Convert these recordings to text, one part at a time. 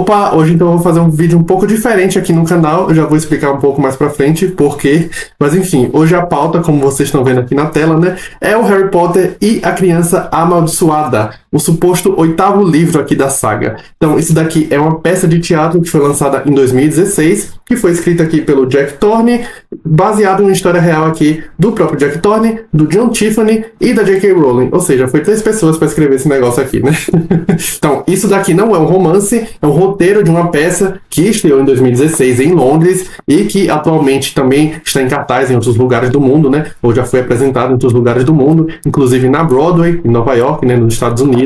Opa, hoje então eu vou fazer um vídeo um pouco diferente aqui no canal, eu já vou explicar um pouco mais pra frente por quê, mas enfim, hoje a pauta, como vocês estão vendo aqui na tela, né, é o Harry Potter e a Criança Amaldiçoada, o suposto 8º livro aqui da saga. Então, isso daqui é uma peça de teatro que foi lançada em 2016, que foi escrita aqui pelo Jack Thorne, baseado em uma história real aqui do próprio Jack Thorne, do John Tiffany e da J.K. Rowling, ou seja, foi 3 pessoas para escrever esse negócio aqui, né? Então, isso daqui não é um romance, é um roteiro de uma peça que estreou em 2016 em Londres e que atualmente também está em cartaz em outros lugares do mundo, né? Ou já foi apresentado em outros lugares do mundo, inclusive na Broadway, em Nova York, né, nos Estados Unidos.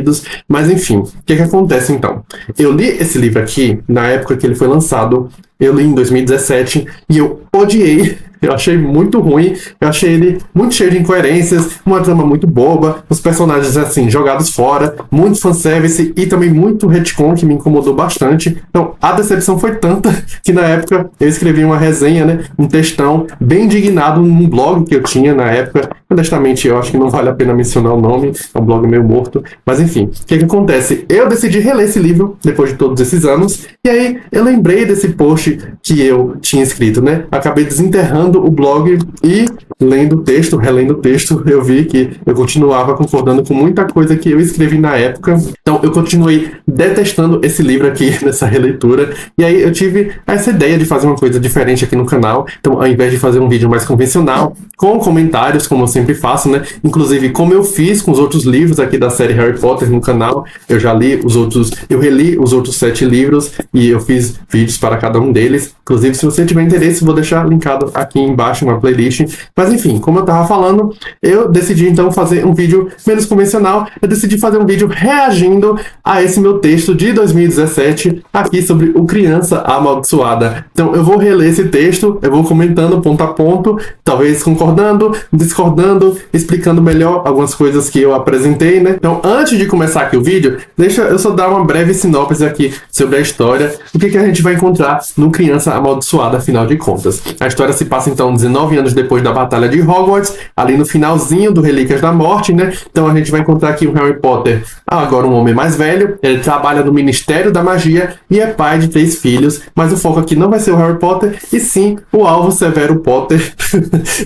Mas enfim, o que acontece então? Eu li esse livro aqui na época que ele foi lançado, eu li em 2017 e eu odiei. Eu achei muito ruim, eu achei ele muito cheio de incoerências, uma trama muito boba, os personagens assim, jogados fora, muito fanservice e também muito retcon que me incomodou bastante. Então a decepção foi tanta que na época eu escrevi uma resenha, né, um textão bem indignado num blog que eu tinha na época. Honestamente, eu acho que não vale a pena mencionar o nome, é um blog meio morto. Mas enfim, o que acontece? Eu decidi reler esse livro depois de todos esses anos, e aí eu lembrei desse post que eu tinha escrito, né? Acabei desenterrando o blog e lendo o texto, relendo o texto, eu vi que eu continuava concordando com muita coisa que eu escrevi na época. Então eu continuei detestando esse livro aqui nessa releitura, e aí eu tive essa ideia de fazer uma coisa diferente aqui no canal. Então, ao invés de fazer um vídeo mais convencional, com comentários, como eu sempre faço, né? Inclusive, como eu fiz com os outros livros aqui da série Harry Potter no canal, eu já li os outros, eu reli os outros 7 livros e eu fiz vídeos para cada um deles. Inclusive, se você tiver interesse, vou deixar linkado aqui embaixo uma playlist. Mas enfim, como eu tava falando, eu decidi então fazer um vídeo menos convencional. Eu decidi fazer um vídeo reagindo a esse meu texto de 2017 aqui sobre o Criança Amaldiçoada. Então eu vou reler esse texto, eu vou comentando ponto a ponto, talvez concordando, discordando, explicando melhor algumas coisas que eu apresentei, né? Então, antes de começar aqui o vídeo, deixa eu só dar uma breve sinopse aqui sobre a história, o que a gente vai encontrar no Criança Amaldiçoada, afinal de contas. A história se passa, então, 19 anos depois da Batalha de Hogwarts, ali no finalzinho do Relíquias da Morte, né? Então, a gente vai encontrar aqui o Harry Potter, agora um homem mais velho, ele trabalha no Ministério da Magia e é pai de 3 filhos, mas o foco aqui não vai ser o Harry Potter, e sim o Alvo Severo Potter.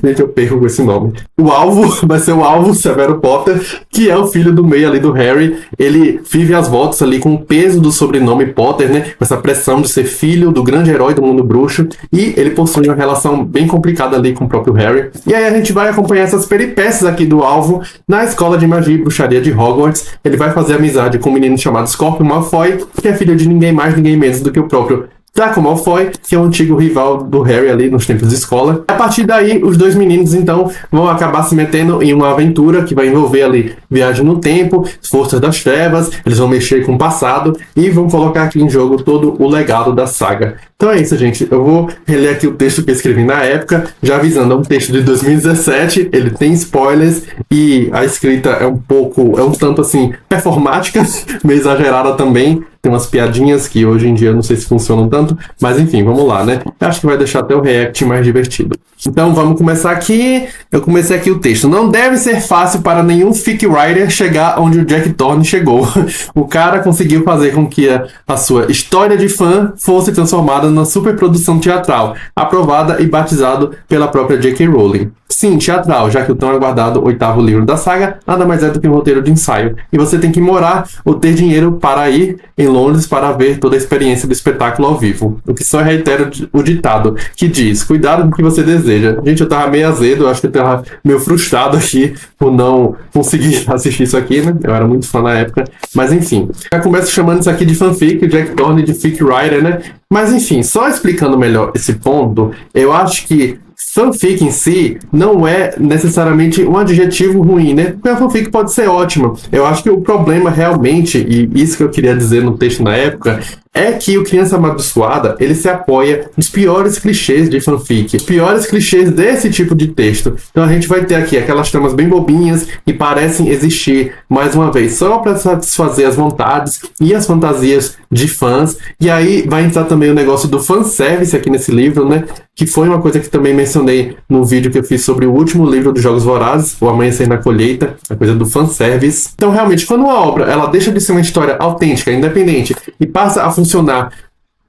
Gente, eu perco com esse nome. O Alvo vai ser o Alvo Severo Potter, que é o filho do meio ali do Harry. Ele vive as voltas ali com o peso do sobrenome Potter, né? Com essa pressão de ser filho do grande herói do mundo bruxo. E ele possui uma relação bem complicada ali com o próprio Harry. E aí a gente vai acompanhar essas peripécias aqui do Alvo na escola de magia e bruxaria de Hogwarts. Ele vai fazer amizade com um menino chamado Scorpio Malfoy, que é filho de ninguém mais, ninguém menos do que o próprio Draco Malfoy, que é o antigo rival do Harry ali nos tempos de escola. A partir daí, os 2 meninos, então, vão acabar se metendo em uma aventura que vai envolver ali viagem no tempo, forças das trevas, eles vão mexer com o passado e vão colocar aqui em jogo todo o legado da saga. Então é isso, gente. Eu vou reler aqui o texto que eu escrevi na época, já avisando, é um texto de 2017, ele tem spoilers e a escrita é um tanto assim, performática, meio exagerada também. Tem umas piadinhas que hoje em dia eu não sei se funcionam tanto, mas enfim, vamos lá, né? Eu acho que vai deixar até o react mais divertido. Então vamos começar aqui. Eu comecei aqui o texto. Não deve ser fácil para nenhum fic writer chegar onde o Jack Thorne chegou. O cara conseguiu fazer com que a sua história de fã fosse transformada numa superprodução teatral, aprovada e batizado pela própria J.K. Rowling. Sim, teatral, já que o tão aguardado 8º livro da saga nada mais é do que um roteiro de ensaio. E você tem que morar ou ter dinheiro para ir em Londres para ver toda a experiência do espetáculo ao vivo. O que só reitera o ditado, que diz, cuidado com o que você deseja. Gente, eu tava meio azedo, eu acho que eu tava meio frustrado aqui por não conseguir assistir isso aqui, né? Eu era muito fã na época. Mas enfim, eu começo chamando isso aqui de fanfic, o Jack Thorne de fic writer, né? Mas enfim, só explicando melhor esse ponto, eu acho que fanfic em si não é necessariamente um adjetivo ruim, né? Porque a fanfic pode ser ótima. Eu acho que o problema realmente, e isso que eu queria dizer no texto na época, é que o Criança Amaldiçoada, ele se apoia nos piores clichês de fanfic, os piores clichês desse tipo de texto. Então a gente vai ter aqui aquelas tramas bem bobinhas que parecem existir, mais uma vez, só para satisfazer as vontades e as fantasias de fãs. E aí vai entrar também o negócio do fanservice aqui nesse livro, né? que foi uma coisa que também mencionei no vídeo que eu fiz sobre o último livro dos Jogos Vorazes, O Amanhecer na Colheita, a coisa do fanservice. Então, realmente, quando uma obra ela deixa de ser uma história autêntica, independente, e passa a funcionar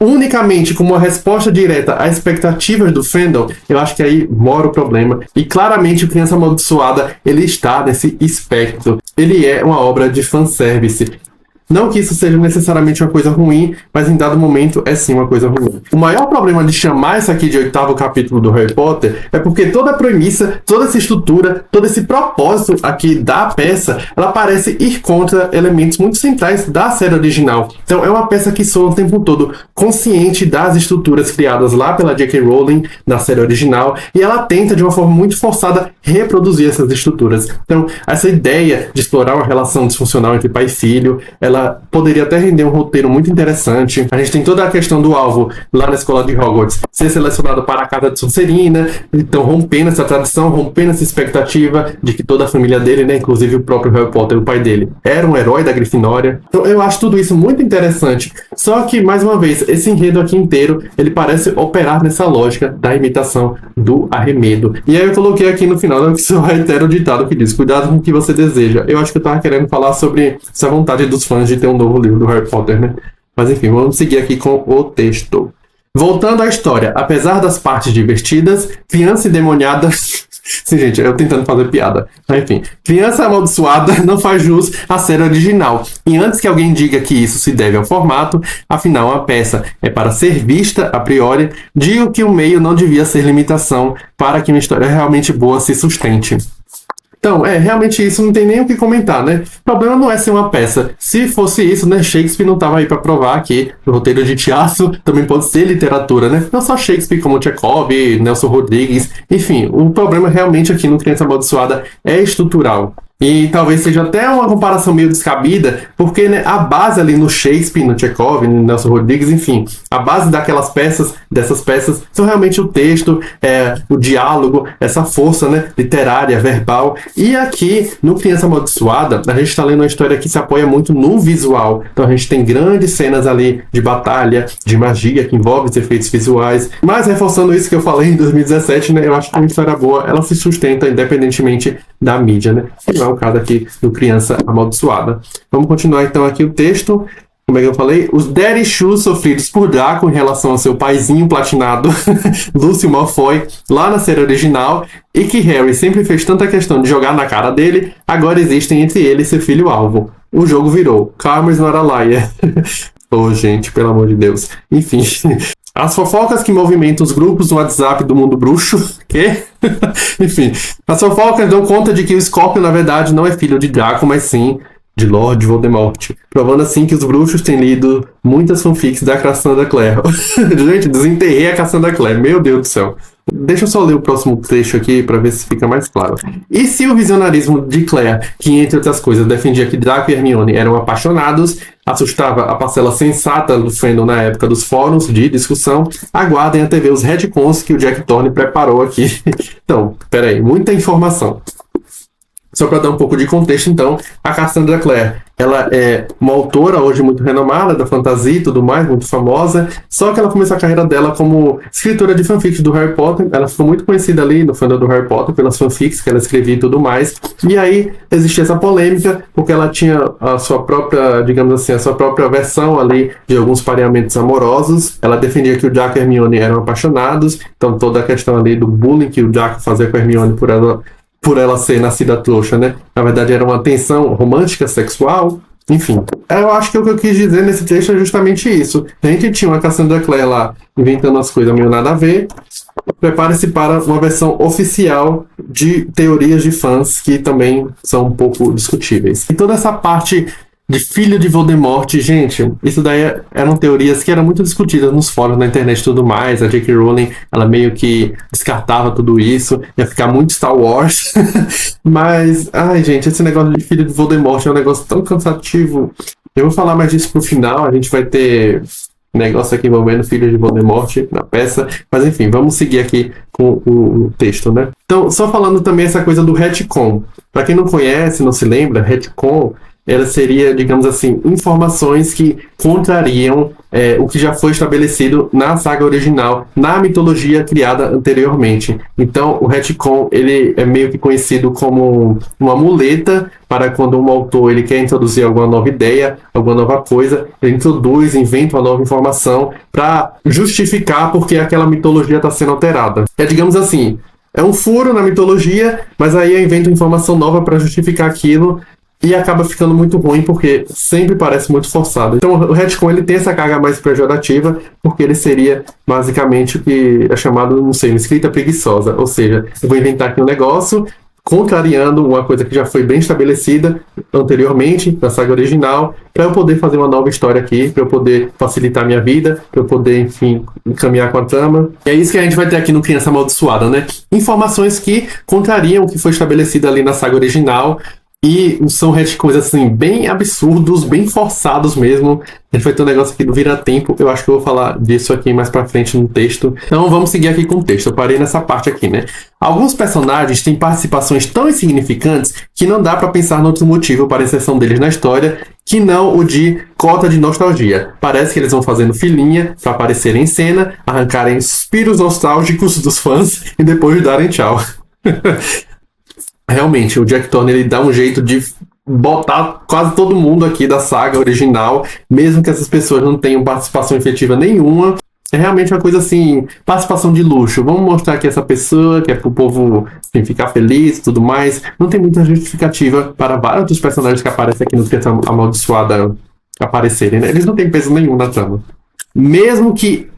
unicamente como uma resposta direta às expectativas do fandom, eu acho que aí mora o problema. E claramente o Criança Amaldiçoada, ele está nesse espectro. Ele é uma obra de fanservice. Não que isso seja necessariamente uma coisa ruim, mas em dado momento é sim uma coisa ruim. O maior problema de chamar isso aqui de 8º capítulo do Harry Potter é porque toda a premissa, toda essa estrutura, todo esse propósito aqui da peça, ela parece ir contra elementos muito centrais da série original. Então é uma peça que soa o tempo todo consciente das estruturas criadas lá pela J.K. Rowling na série original, e ela tenta de uma forma muito forçada reproduzir essas estruturas. Então essa ideia de explorar uma relação disfuncional entre pai e filho, ela poderia até render um roteiro muito interessante. A gente tem toda a questão do alvo lá na escola de Hogwarts ser selecionado para a Casa de Sonserina, então rompendo essa tradição, rompendo essa expectativa de que toda a família dele, né, inclusive o próprio Harry Potter, o pai dele, era um herói da Grifinória. Então eu acho tudo isso muito interessante. Só que, mais uma vez, esse enredo aqui inteiro, ele parece operar nessa lógica da imitação do arremedo. E aí eu coloquei aqui no final, né, que só reitero o ditado que diz: cuidado com o que você deseja. Eu acho que eu tava querendo falar sobre essa vontade dos fãs de ter um novo livro do Harry Potter, né? Mas enfim, vamos seguir aqui com o texto. Voltando à história, apesar das partes divertidas, criança endemoniada... Sim, gente, eu tentando fazer piada. Mas enfim, Criança Amaldiçoada não faz jus à série original. E antes que alguém diga que isso se deve ao formato, afinal a peça é para ser vista a priori, digo que o meio não devia ser limitação para que uma história realmente boa se sustente. Então, realmente isso não tem nem o que comentar, né? O problema não é ser uma peça. Se fosse isso, né, Shakespeare não estava aí para provar que o roteiro de teatro também pode ser literatura, né? Não só Shakespeare, como Chekhov, Nelson Rodrigues, enfim, o problema realmente aqui no Criança Amaldiçoada é estrutural. E talvez seja até uma comparação meio descabida, porque, né, a base ali no Shakespeare, no Chekhov, no Nelson Rodrigues, enfim, a base dessas peças, são realmente o texto, o diálogo, essa força, né, literária, verbal. E aqui, no Criança Amaldiçoada, a gente está lendo uma história que se apoia muito no visual. Então a gente tem grandes cenas ali de batalha, de magia, que envolve os efeitos visuais. Mas reforçando isso que eu falei em 2017, né, eu acho que uma história boa, ela se sustenta independentemente da mídia, né? Que não é o caso aqui do Criança Amaldiçoada. Vamos continuar então aqui o texto. Como é que eu falei? Os daddy issues sofridos por Draco em relação ao seu paizinho platinado, Lúcio Malfoy, lá na série original, e que Harry sempre fez tanta questão de jogar na cara dele, agora existem entre ele e seu filho-alvo. O jogo virou. Karma is not a liar. Oh, gente, pelo amor de Deus. Enfim... As fofocas que movimentam os grupos no WhatsApp do mundo bruxo, enfim, as fofocas dão conta de que o Scorpion, na verdade, não é filho de Draco, mas sim de Lord Voldemort, provando assim que os bruxos têm lido muitas fanfics da Cassandra Clare. Gente, desenterrei a Cassandra Clare, meu Deus do céu. Deixa eu só ler o próximo trecho aqui para ver se fica mais claro. E se o visionarismo de Clare, que entre outras coisas defendia que Draco e Hermione eram apaixonados, assustava a parcela sensata do fandom na época dos fóruns de discussão, aguardem até ver os retcons que o Jack Thorne preparou aqui. Então, peraí, muita informação. Só para dar um pouco de contexto, então, a Cassandra Clare, ela é uma autora hoje muito renomada, da fantasia e tudo mais, muito famosa, só que ela começou a carreira dela como escritora de fanfics do Harry Potter. Ela ficou muito conhecida ali no fandom do Harry Potter pelas fanfics que ela escrevia e tudo mais, e aí existia essa polêmica, porque ela tinha a sua própria, digamos assim, a sua própria versão ali de alguns pareamentos amorosos. Ela defendia que o Draco e a Hermione eram apaixonados, então toda a questão ali do bullying que o Draco fazia com a Hermione por ela ser nascida trouxa, né? Na verdade era uma tensão romântica, sexual, enfim. Eu acho que o que eu quis dizer nesse texto é justamente isso. A gente tinha uma Cassandra Clare lá inventando as coisas meio nada a ver. Prepare-se para uma versão oficial de teorias de fãs que também são um pouco discutíveis. E toda essa parte de filho de Voldemort, gente, isso daí eram teorias que eram muito discutidas nos fóruns na internet e tudo mais. A J.K. Rowling, ela meio que descartava tudo isso, ia ficar muito Star Wars. Mas, ai gente, esse negócio de filho de Voldemort é um negócio tão cansativo. Eu vou falar mais disso pro final, a gente vai ter negócio aqui envolvendo filho de Voldemort na peça, mas enfim, vamos seguir aqui com o texto, né? Então, só falando também essa coisa do retcon. Pra quem não conhece, não se lembra, retcon ela seria, digamos assim, informações que contrariam o que já foi estabelecido na saga original, na mitologia criada anteriormente. Então, o retcon, ele é meio que conhecido como uma muleta para quando um autor ele quer introduzir alguma nova ideia, alguma nova coisa, ele introduz, inventa uma nova informação para justificar porque aquela mitologia está sendo alterada. Digamos assim, é um furo na mitologia, mas aí eu invento informação nova para justificar aquilo e acaba ficando muito ruim porque sempre parece muito forçado. Então o retcon ele tem essa carga mais pejorativa porque ele seria basicamente o que é chamado, não sei, uma escrita preguiçosa. Ou seja, eu vou inventar aqui um negócio contrariando uma coisa que já foi bem estabelecida anteriormente na saga original, para eu poder fazer uma nova história aqui, para eu poder facilitar a minha vida, para eu poder, enfim, caminhar com a trama. E é isso que a gente vai ter aqui no Criança Amaldiçoada, né? Informações que contrariam o que foi estabelecido ali na saga original, e são retcons, assim, bem absurdos, bem forçados mesmo. A gente vai ter um negócio aqui do vira-tempo. Eu acho que eu vou falar disso aqui mais pra frente no texto. Então vamos seguir aqui com o texto. Eu parei nessa parte aqui, né? Alguns personagens têm participações tão insignificantes que não dá pra pensar em outro motivo para a inserção deles na história que não o de cota de nostalgia. Parece que eles vão fazendo filinha pra aparecerem em cena, arrancarem suspiros nostálgicos dos fãs e depois darem tchau. Realmente, o Jack Thorne ele dá um jeito de botar quase todo mundo aqui da saga original, mesmo que essas pessoas não tenham participação efetiva nenhuma. É realmente uma coisa assim, participação de luxo. Vamos mostrar aqui essa pessoa, que é pro povo, enfim, ficar feliz e tudo mais. Não tem muita justificativa para vários dos personagens que aparecem aqui no Criança Amaldiçoada aparecerem, né? Eles não têm peso nenhum na trama. Mesmo que...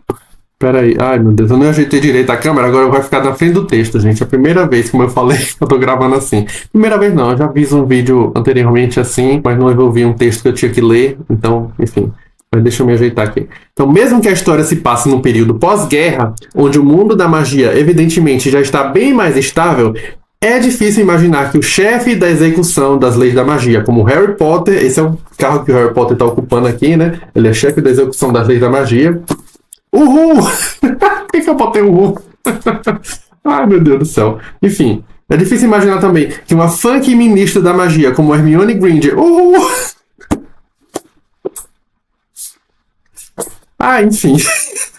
Peraí, ai meu Deus, eu não ajeitei direito a câmera, agora vai ficar na frente do texto, gente. É a primeira vez, como eu falei, que eu tô gravando assim. Primeira vez não, eu já fiz um vídeo anteriormente assim, mas não envolvia um texto que eu tinha que ler, então, enfim. Mas deixa eu me ajeitar aqui. Então, mesmo que a história se passe num período pós-guerra, onde o mundo da magia, evidentemente, já está bem mais estável, é difícil imaginar que o chefe da execução das leis da magia, como Harry Potter, esse é o carro que o Harry Potter está ocupando aqui, né? Ele é chefe da execução das leis da magia. Uhul! Por que eu botei uhul? Ai, meu Deus do céu. Enfim, é difícil imaginar também que uma funk ministra da magia como Hermione Granger... Uhul! Enfim.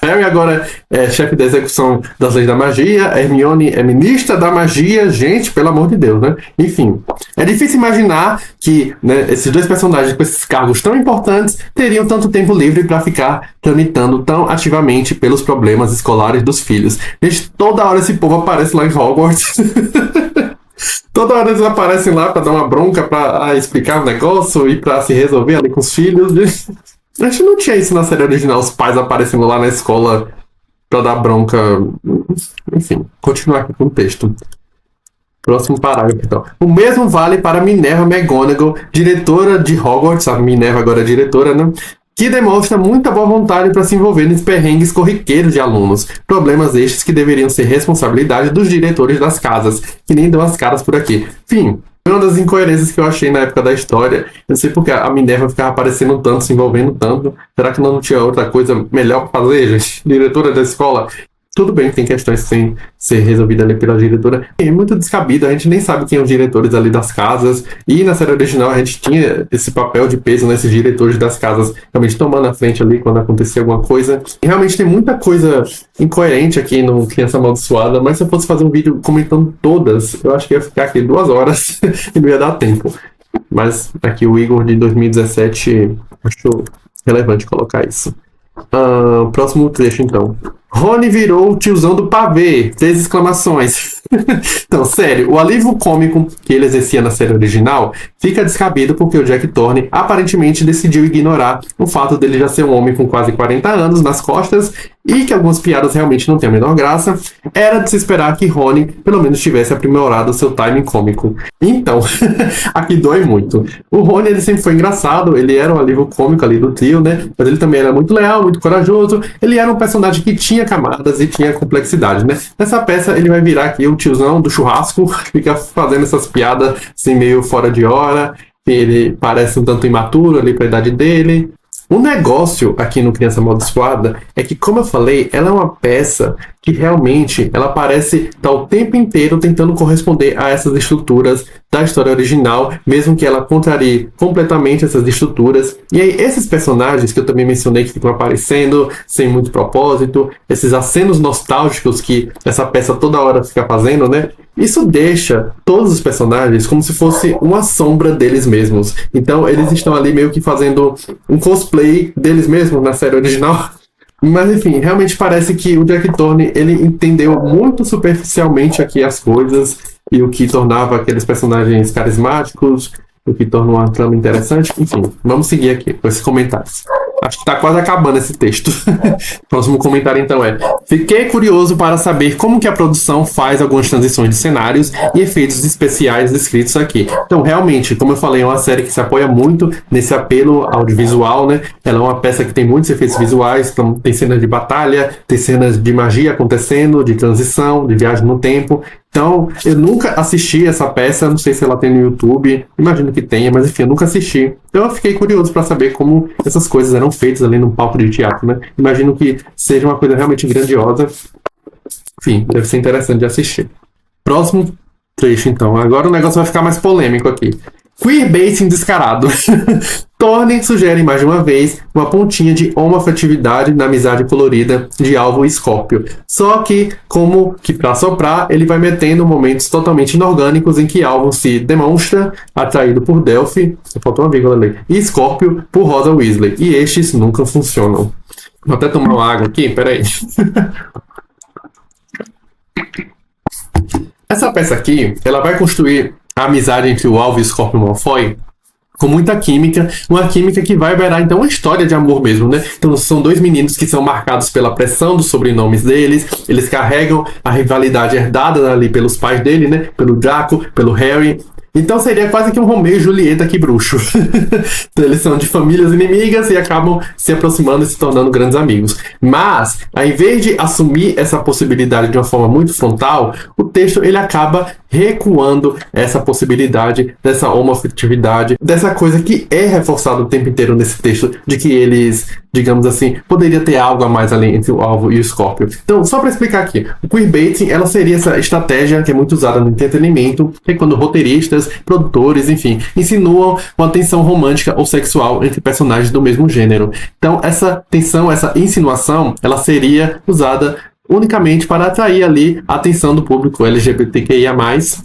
Harry agora é chefe da execução das leis da magia, Hermione é ministra da magia, gente, pelo amor de Deus, né? Enfim, é difícil imaginar que, né, esses dois personagens com esses cargos tão importantes teriam tanto tempo livre para ficar tramitando tão ativamente pelos problemas escolares dos filhos. Gente, toda hora esse povo aparece lá em Hogwarts. Toda hora eles aparecem lá para dar uma bronca, para explicar o negócio e para se resolver ali com os filhos. A gente não tinha isso na série original, os pais aparecendo lá na escola pra dar bronca. Enfim, continuar aqui com o texto. Próximo parágrafo, então. O mesmo vale para Minerva McGonagall, diretora de Hogwarts, a Minerva agora é diretora, né? Que demonstra muita boa vontade para se envolver nos perrengues corriqueiros de alunos. Problemas estes que deveriam ser responsabilidade dos diretores das casas, que nem dão as caras por aqui. Enfim, uma das incoerências que eu achei na época da história. Eu não sei porque a Minerva ficava aparecendo tanto, se envolvendo tanto. Será que não tinha outra coisa melhor para fazer, gente? Diretora da escola. Tudo bem que tem questões sem ser resolvidas ali pela diretora. É muito descabido, a gente nem sabe quem são os diretores ali das casas. E na série original a gente tinha esse papel de peso nesses diretores das casas realmente tomando a frente ali quando acontecia alguma coisa. E realmente tem muita coisa incoerente aqui no Criança Amaldiçoada, mas se eu fosse fazer um vídeo comentando todas, eu acho que ia ficar aqui 2 horas e não ia dar tempo. Mas aqui o Igor de 2017 achou relevante colocar isso. Próximo trecho então. Rony virou o tiozão do pavê. 3 exclamações. Então, sério, o alívio cômico que ele exercia na série original fica descabido porque o Jack Thorne aparentemente decidiu ignorar o fato dele já ser um homem com quase 40 anos nas costas e que algumas piadas realmente não têm a menor graça. Era de se esperar que Rony pelo menos tivesse aprimorado seu timing cômico. Então, aqui dói muito. O Rony ele sempre foi engraçado, ele era um alívio cômico ali do trio, né? Mas ele também era muito leal, muito corajoso. Ele era um personagem que tinha camadas e tinha complexidade, né? Nessa peça ele vai virar aqui o tiozão do churrasco, fica fazendo essas piadas assim meio fora de hora, ele parece um tanto imaturo ali pra idade dele. O negócio aqui no Criança Amaldiçoada é que, como eu falei, ela é uma peça que realmente ela parece estar o tempo inteiro tentando corresponder a essas estruturas da história original, mesmo que ela contrarie completamente essas estruturas. E aí, esses personagens que eu também mencionei que ficam aparecendo sem muito propósito, esses acenos nostálgicos que essa peça toda hora fica fazendo, né? Isso deixa todos os personagens como se fosse uma sombra deles mesmos. Então, eles estão ali meio que fazendo um cosplay deles mesmos na série original. Mas, enfim, realmente parece que o Jack Thorne, ele entendeu muito superficialmente aqui as coisas e o que tornava aqueles personagens carismáticos, o que torna uma trama interessante. Enfim, vamos seguir aqui com esses comentários. Acho que tá quase acabando esse texto. Próximo comentário, então, é: fiquei curioso para saber como que a produção faz algumas transições de cenários e efeitos especiais descritos aqui. Então, realmente, como eu falei, é uma série que se apoia muito nesse apelo audiovisual, né? Ela é uma peça que tem muitos efeitos visuais, então tem cenas de batalha, tem cenas de magia acontecendo, de transição, de viagem no tempo. Então, eu nunca assisti essa peça, não sei se ela tem no YouTube, imagino que tenha, mas enfim, eu nunca assisti. Então eu fiquei curioso para saber como essas coisas eram feitas ali num palco de teatro, né? Imagino que seja uma coisa realmente grandiosa. Enfim, deve ser interessante de assistir. Próximo trecho, então. Agora o negócio vai ficar mais polêmico aqui. Queerbaiting descarado. Thorne sugere mais de uma vez uma pontinha de homoafetividade na amizade colorida de Alvo e Scorpio. Só que, como que pra soprar, ele vai metendo momentos totalmente inorgânicos em que Alvo se demonstra atraído por Delphi, faltou uma vírgula ali, e Scorpio por Rosa Weasley. E estes nunca funcionam. Vou até tomar uma água aqui, peraí. Essa peça aqui, ela vai construir a amizade entre o Alvo e o Scorpio Malfoy com muita química, uma química que vai beirar então uma história de amor mesmo, né? Então são dois meninos que são marcados pela pressão dos sobrenomes deles, eles carregam a rivalidade herdada ali pelos pais dele, né? Pelo Draco, pelo Harry. Então seria quase que um Romeu e Julieta aqui bruxo. Então, eles são de famílias inimigas e acabam se aproximando e se tornando grandes amigos. Mas, ao invés de assumir essa possibilidade de uma forma muito frontal, o texto ele acaba recuando essa possibilidade dessa homoafetividade, dessa coisa que é reforçada o tempo inteiro nesse texto, de que eles, digamos assim, poderia ter algo a mais ali entre o Alvo e o Scorpio. Então, só para explicar aqui, o queerbaiting, ela seria essa estratégia que é muito usada no entretenimento, que é quando roteiristas, produtores, enfim, insinuam uma tensão romântica ou sexual entre personagens do mesmo gênero. Então, essa tensão, essa insinuação, ela seria usada unicamente para atrair ali a atenção do público LGBTQIA+,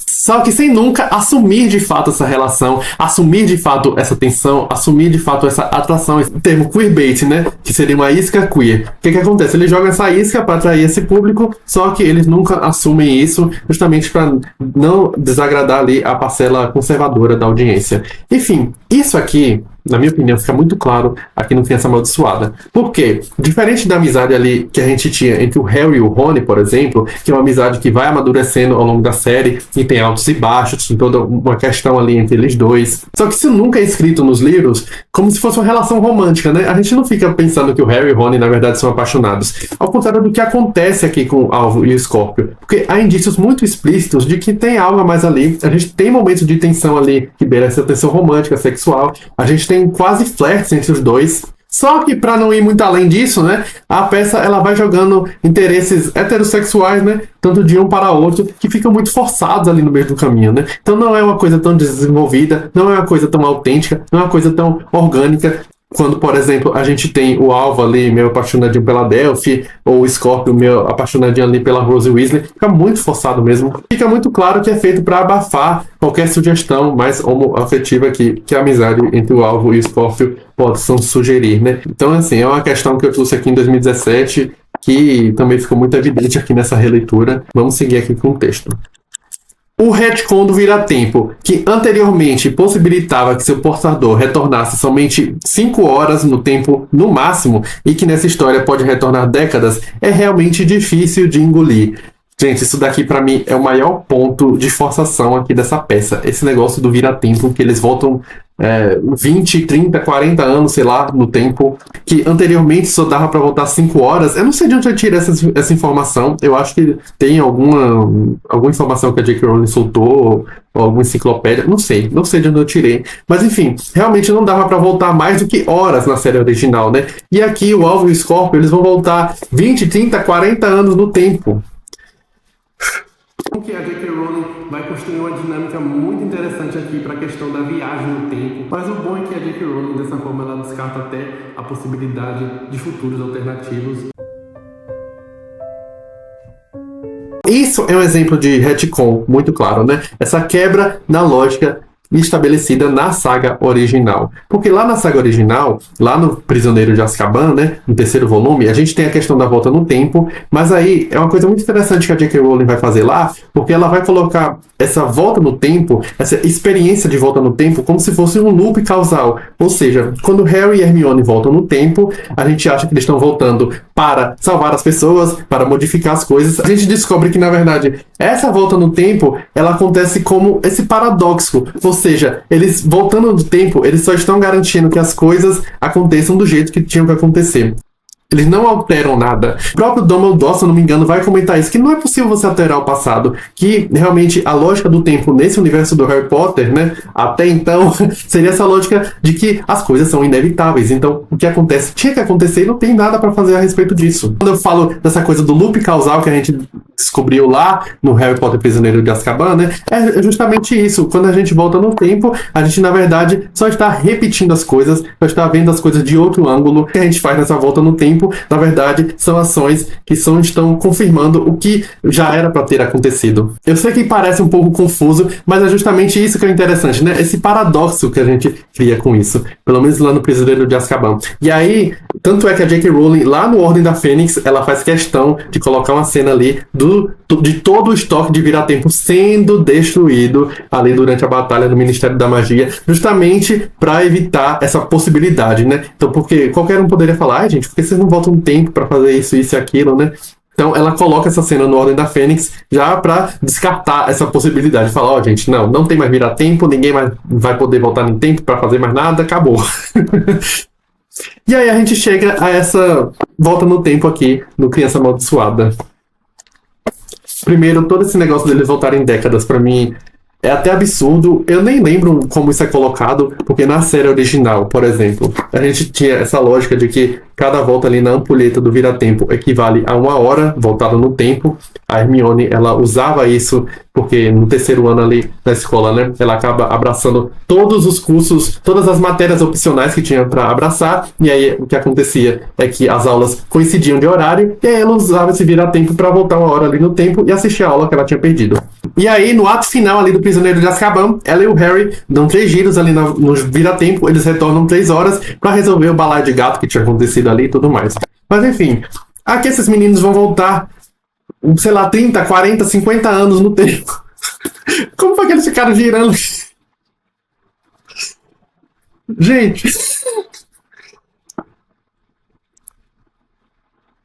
só que sem nunca assumir de fato essa relação, assumir de fato essa tensão, assumir de fato essa atração, esse termo queerbait, né, que seria uma isca queer. O que acontece? Eles jogam essa isca para atrair esse público, só que eles nunca assumem isso, justamente para não desagradar ali a parcela conservadora da audiência. Enfim, isso aqui, na minha opinião, fica muito claro aqui no Criança Amaldiçoada. Por quê? Diferente da amizade ali que a gente tinha entre o Harry e o Rony, por exemplo, que é uma amizade que vai amadurecendo ao longo da série e tem altos e baixos, tem toda uma questão ali entre eles dois. Só que isso nunca é escrito nos livros como se fosse uma relação romântica, né? A gente não fica pensando que o Harry e o Rony, na verdade, são apaixonados. Ao contrário do que acontece aqui com o Alvo e o Scorpio. Porque há indícios muito explícitos de que tem algo a mais ali. A gente tem momentos de tensão ali que beira essa tensão romântica, sexual. A gente tem quase flertes entre os dois. Só que para não ir muito além disso, né, a peça ela vai jogando interesses heterossexuais, né, tanto de um para outro, que ficam muito forçados ali no meio do caminho, né? Então não é uma coisa tão desenvolvida, não é uma coisa tão autêntica, não é uma coisa tão orgânica. Quando, por exemplo, a gente tem o Alvo ali, meio apaixonadinho pela Delphi, ou o Scorpio, meio apaixonadinho ali pela Rose Weasley, fica muito forçado mesmo. Fica muito claro que é feito para abafar qualquer sugestão mais homoafetiva que a amizade entre o Alvo e o Scorpio possam sugerir, né? Então, assim, é uma questão que eu trouxe aqui em 2017, que também ficou muito evidente aqui nessa releitura. Vamos seguir aqui com o texto. O retcon do vira-tempo, que anteriormente possibilitava que seu portador retornasse somente 5 horas no tempo no máximo e que nessa história pode retornar décadas, é realmente difícil de engolir. Gente, isso daqui pra mim é o maior ponto de forçação aqui dessa peça. Esse negócio do vira-tempo, que eles voltam 20, 30, 40 anos, sei lá, no tempo, que anteriormente só dava pra voltar 5 horas. Eu não sei de onde eu tirei essa informação. Eu acho que tem alguma informação que a J.K. Rowling soltou, ou alguma enciclopédia, não sei de onde eu tirei. Mas enfim, realmente não dava pra voltar mais do que horas na série original, né? E aqui o Alvo e o Scorpio, eles vão voltar 20, 30, 40 anos no tempo. Que a J.K. Rowling vai construir uma dinâmica muito interessante aqui para a questão da viagem no tempo. Mas o bom é que a J.K. Rowling, dessa forma, ela descarta até a possibilidade de futuros alternativos. Isso é um exemplo de retcon muito claro, né? Essa quebra na lógica estabelecida na saga original. Porque lá na saga original, lá no Prisioneiro de Azkaban, né, no terceiro volume, a gente tem a questão da volta no tempo, mas aí é uma coisa muito interessante que a J.K. Rowling vai fazer lá, porque ela vai colocar essa volta no tempo, essa experiência de volta no tempo, como se fosse um loop causal. Ou seja, quando Harry e Hermione voltam no tempo, a gente acha que eles estão voltando para salvar as pessoas, para modificar as coisas. A gente descobre que, na verdade, essa volta no tempo, ela acontece como esse paradoxo. Ou seja, eles voltando no tempo, eles só estão garantindo que as coisas aconteçam do jeito que tinham que acontecer. Eles não alteram nada. O próprio Dumbledore, se eu não me engano, vai comentar isso, que não é possível você alterar o passado, que realmente a lógica do tempo nesse universo do Harry Potter, né, até então, seria essa lógica de que as coisas são inevitáveis. Então, o que acontece tinha que acontecer e não tem nada para fazer a respeito disso. Quando eu falo dessa coisa do loop causal que a gente descobriu lá no Harry Potter Prisioneiro de Azkaban, né, é justamente isso. Quando a gente volta no tempo, a gente, na verdade, só está repetindo as coisas, só está vendo as coisas de outro ângulo. O que a gente faz nessa volta no tempo, na verdade, são ações que estão confirmando o que já era para ter acontecido. Eu sei que parece um pouco confuso, mas é justamente isso que é interessante, né? Esse paradoxo que a gente cria com isso. Pelo menos lá no Prisioneiro de Azkaban. E aí, tanto é que a J.K. Rowling, lá no Ordem da Fênix, ela faz questão de colocar uma cena ali de todo o estoque de Vira-Tempo sendo destruído ali durante a batalha do Ministério da Magia, justamente para evitar essa possibilidade, né? Então, porque qualquer um poderia falar, gente, por que vocês não voltam um tempo para fazer isso e aquilo, né? Então ela coloca essa cena no Ordem da Fênix já para descartar essa possibilidade. Falar, ó, gente, não tem mais Vira-Tempo, ninguém mais vai poder voltar no tempo para fazer mais nada, acabou. E aí a gente chega a essa volta no tempo aqui no Criança Amaldiçoada. Primeiro, todo esse negócio deles voltarem décadas, pra mim, é até absurdo. Eu nem lembro como isso é colocado, porque na série original, por exemplo, a gente tinha essa lógica de que cada volta ali na ampulheta do Vira-Tempo equivale a 1 hora voltada no tempo. A Hermione, ela usava isso porque no terceiro ano ali da escola, né, ela acaba abraçando todos os cursos, todas as matérias opcionais que tinha para abraçar, e aí o que acontecia é que as aulas coincidiam de horário, e aí ela usava esse Vira-Tempo para voltar 1 hora ali no tempo e assistir a aula que ela tinha perdido. E aí, no ato final ali do Prisioneiro de Azkaban, ela e o Harry dão 3 giros ali no Vira-Tempo, eles retornam 3 horas para resolver o balaio de gato que tinha acontecido ali e tudo mais. Mas enfim, aqui esses meninos vão voltar, sei lá, 30, 40, 50 anos no tempo. Como foi que eles ficaram girando? Gente.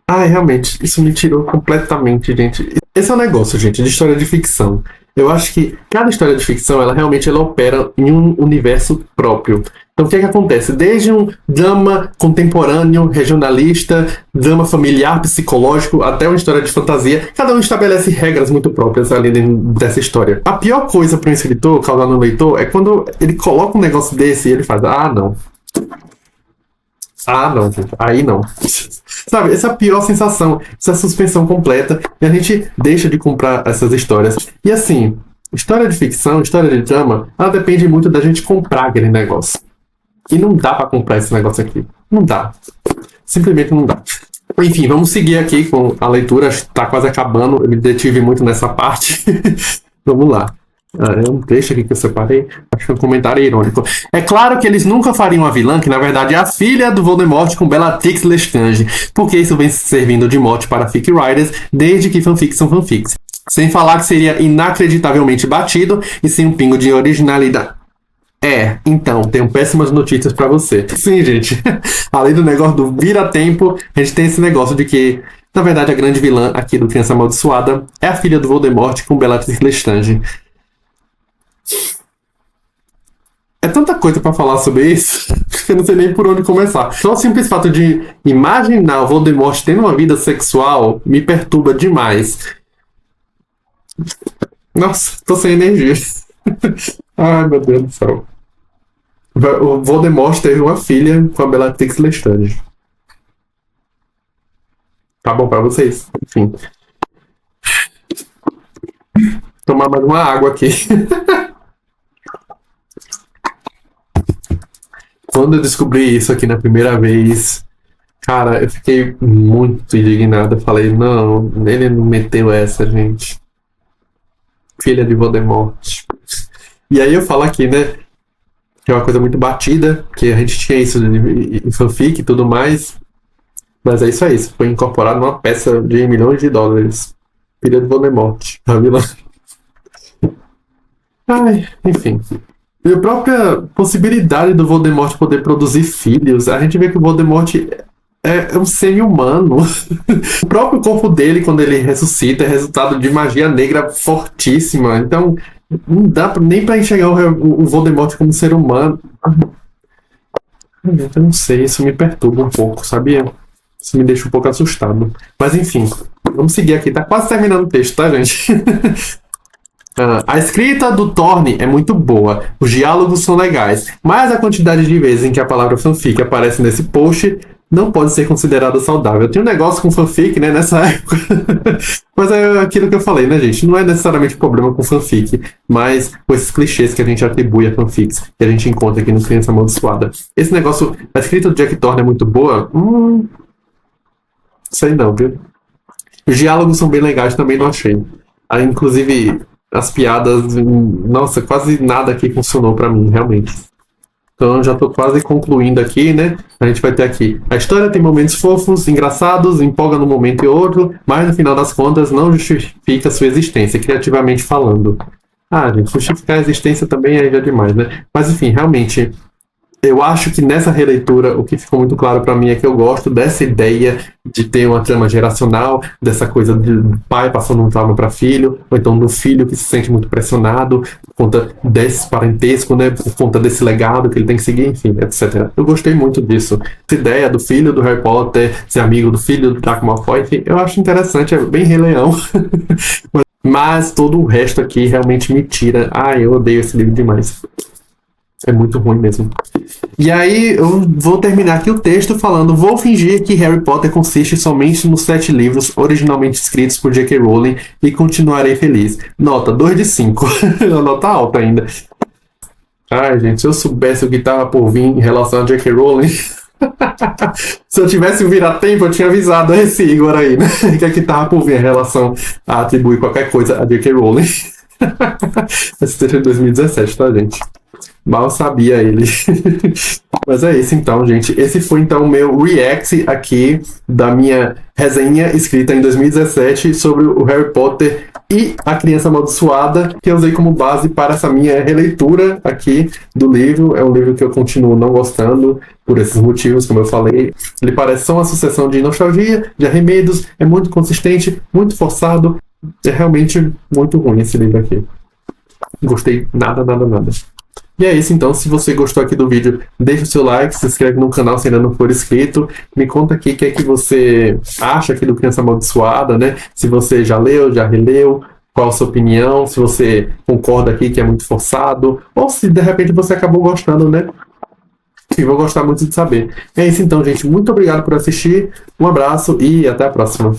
Ai, realmente, isso me tirou completamente, gente. Esse é um negócio, gente, de história de ficção. Eu acho que cada história de ficção, ela opera em um universo próprio. Então, o que é que acontece? Desde um drama contemporâneo, regionalista, drama familiar, psicológico, até uma história de fantasia, cada um estabelece regras muito próprias ali dentro dessa história. A pior coisa para um escritor causar no leitor é quando ele coloca um negócio desse e ele faz, não, gente, aí não. Sabe, essa é a pior sensação, essa suspensão completa, e a gente deixa de comprar essas histórias. E assim, história de ficção, história de drama, ela depende muito da gente comprar aquele negócio. E não dá pra comprar esse negócio aqui. Não dá. Simplesmente não dá. Enfim, vamos seguir aqui com a leitura, tá quase acabando, eu me detive muito nessa parte. Vamos lá. É um trecho aqui que eu separei. Acho que é um comentário irônico. É claro que eles nunca fariam a vilã, que na verdade é a filha do Voldemort com Bellatrix Lestrange, porque isso vem servindo de mote para fic writers desde que fanfics são fanfics. Sem falar que seria inacreditavelmente batido e sem um pingo de originalidade. Então, tenho péssimas notícias pra você. Sim, gente. Além do negócio do vira-tempo, a gente tem esse negócio de que, na verdade, a grande vilã aqui do Criança Amaldiçoada é a filha do Voldemort com Bellatrix Lestrange. é tanta coisa pra falar sobre isso que eu não sei nem por onde começar. Só o simples fato de imaginar o Voldemort tendo uma vida sexual me perturba demais. Nossa, tô sem energia. Ai, meu Deus do céu. O Voldemort teve uma filha com a Bellatrix Lestrange. Tá bom pra vocês? Enfim. Tomar mais uma água aqui. Quando eu descobri isso aqui na primeira vez, cara, eu fiquei muito indignado. Eu falei, não, ele não meteu essa, gente. Filha de Voldemort. E aí eu falo aqui, né, que é uma coisa muito batida, que a gente tinha isso em fanfic e tudo mais. Mas é isso aí, isso foi incorporado numa peça de milhões de dólares. Filha de Voldemort, a vilã. Ai, enfim. E a própria possibilidade do Voldemort poder produzir filhos, a gente vê que o Voldemort é um semi-humano. O próprio corpo dele, quando ele ressuscita, é resultado de magia negra fortíssima. Então, não dá nem pra enxergar o Voldemort como ser humano. Eu não sei, isso me perturba um pouco, sabia? Isso me deixa um pouco assustado. Mas enfim, vamos seguir aqui. Tá quase terminando o texto, tá, gente? A escrita do Thorne é muito boa, os diálogos são legais, mas a quantidade de vezes em que a palavra fanfic aparece nesse post não pode ser considerada saudável. Tem um negócio com fanfic, né, nessa época. Mas é aquilo que eu falei, né, gente? Não é necessariamente um problema com fanfic, mas com esses clichês que a gente atribui a fanfics, que a gente encontra aqui no Criança Amaldiçoada. Esse negócio, a escrita do Jack Thorne é muito boa? Sei não, viu? Os diálogos são bem legais, também não achei. Inclusive, as piadas, nossa, quase nada aqui funcionou pra mim, realmente. Então já tô quase concluindo aqui, né? A gente vai ter aqui. A história tem momentos fofos, engraçados, empolga num momento e outro, mas no final das contas não justifica sua existência, criativamente falando. Gente, justificar a existência também é já demais, né? Mas enfim, realmente, eu acho que nessa releitura o que ficou muito claro pra mim é que eu gosto dessa ideia de ter uma trama geracional, dessa coisa de pai passando um trauma para filho, ou então do filho que se sente muito pressionado por conta desse parentesco, né, por conta desse legado que ele tem que seguir, enfim, etc. Eu gostei muito disso. Essa ideia do filho do Harry Potter ser amigo do filho do Draco Malfoy, enfim, eu acho interessante, é bem Rei Leão. Mas todo o resto aqui realmente me tira. Eu odeio esse livro demais. É muito ruim mesmo. E aí eu vou terminar aqui o texto falando: vou fingir que Harry Potter consiste somente nos 7 livros originalmente escritos por J.K. Rowling e continuarei feliz. Nota 2 de 5. Uma nota alta ainda. Gente, se eu soubesse o que estava por vir em relação a J.K. Rowling... Se eu tivesse vir a tempo, eu tinha avisado esse Igor aí, né? Que aqui estava por vir em relação a atribuir qualquer coisa a J.K. Rowling. Esse texto é de 2017, tá, gente? Mal sabia ele. Mas é isso então, gente. Esse foi então o meu react aqui da minha resenha escrita em 2017 sobre o Harry Potter e a Criança Amaldiçoada, que eu usei como base para essa minha releitura aqui do livro. É um livro que eu continuo não gostando por esses motivos, como eu falei. Ele parece só uma sucessão de nostalgia, de arremedos, é muito consistente, muito forçado. É realmente muito ruim esse livro aqui. Gostei nada. E é isso então, se você gostou aqui do vídeo, deixa o seu like, se inscreve no canal se ainda não for inscrito, me conta aqui o que é que você acha aqui do Criança Amaldiçoada, né? Se você já leu, já releu, qual a sua opinião, se você concorda aqui que é muito forçado, ou se de repente você acabou gostando, né? Sim, vou gostar muito de saber. É isso então, gente, muito obrigado por assistir, um abraço e até a próxima.